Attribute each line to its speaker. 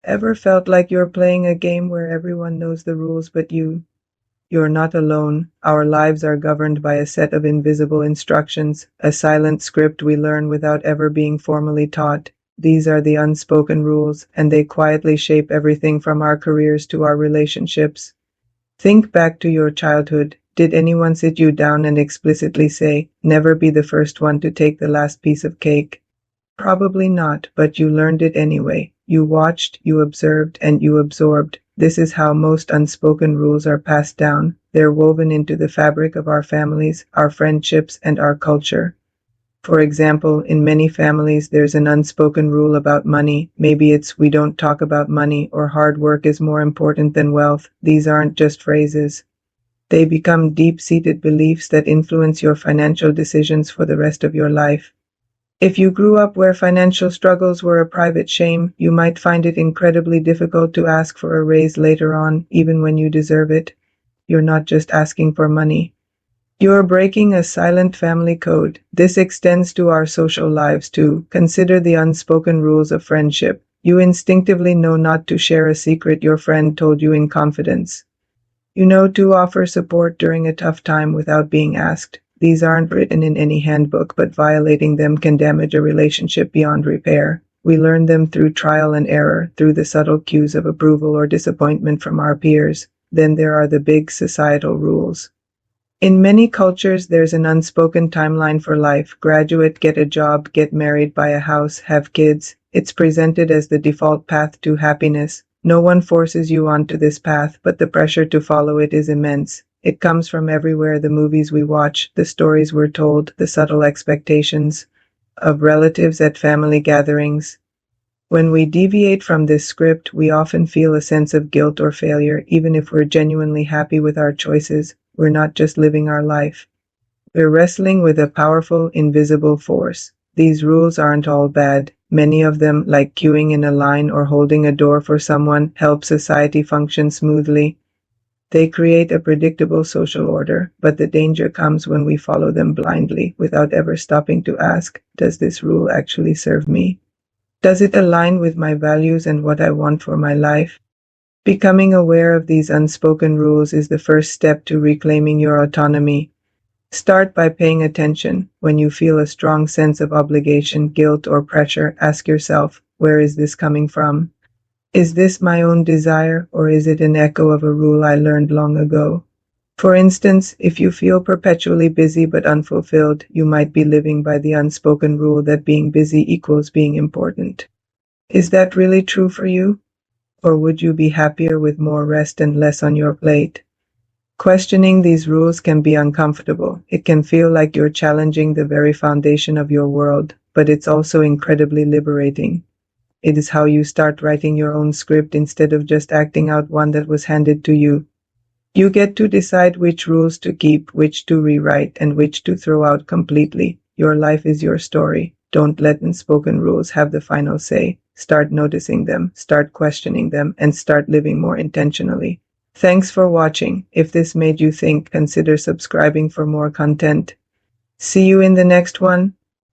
Speaker 1: Ever felt like you're playing a game where everyone knows the rules but you? You're not alone. Our lives are governed by a set of invisible instructions, a silent script we learn without ever being formally taught. These are the unspoken rules, and they quietly shape everything from our careers to our relationships. Think back to your childhood. Did anyone sit you down and explicitly say, never be the first one to take the last piece of cake? Probably not, but you learned it anyway. You watched, you observed, and you absorbed. This is how most unspoken rules are passed down. They're woven into the fabric of our families, our friendships, and our culture. For example, in many families, there's an unspoken rule about money. Maybe it's we don't talk about money or hard work is more important than wealth. These aren't just phrases. They become deep-seated beliefs that influence your financial decisions for the rest of your life. If you grew up where financial struggles were a private shame, you might find it incredibly difficult to ask for a raise later on, even when you deserve it. You're not just asking for money. You're breaking a silent family code. This extends to our social lives too. Consider the unspoken rules of friendship. You instinctively know not to share a secret your friend told you in confidence. You know to offer support during a tough time without being asked. These aren't written in any handbook, but violating them can damage a relationship beyond repair. We learn them through trial and error, through the subtle cues of approval or disappointment from our peers. Then there are the big societal rules. In many cultures, there's an unspoken timeline for life. Graduate, get a job, get married, buy a house, have kids. It's presented as the default path to happiness. No one forces you onto this path, but the pressure to follow it is immense. It comes from everywhere: the movies we watch, the stories we're told, the subtle expectations of relatives at family gatherings. When we deviate from this script, we often feel a sense of guilt or failure, even if we're genuinely happy with our choices. We're not just living our life. We're wrestling with a powerful, invisible force. These rules aren't all bad. Many of them, like queuing in a line or holding a door for someone, help society function smoothly. They create a predictable social order, but the danger comes when we follow them blindly, without ever stopping to ask, does this rule actually serve me? Does it align with my values and what I want for my life? Becoming aware of these unspoken rules is the first step to reclaiming your autonomy. Start by paying attention. When you feel a strong sense of obligation, guilt, or pressure, ask yourself, where is this coming from? Is this my own desire, or is it an echo of a rule I learned long ago? For instance, if you feel perpetually busy but unfulfilled, you might be living by the unspoken rule that being busy equals being important. Is that really true for you? Or would you be happier with more rest and less on your plate? Questioning these rules can be uncomfortable. It can feel like you're challenging the very foundation of your world, but it's also incredibly liberating. It is how you start writing your own script instead of just acting out one that was handed to you. You get to decide which rules to keep, which to rewrite, and which to throw out completely. Your life is your story. Don't let unspoken rules have the final say. Start noticing them, start questioning them, and start living more intentionally. Thanks for watching. If this made you think, consider subscribing for more content. See you in the next one.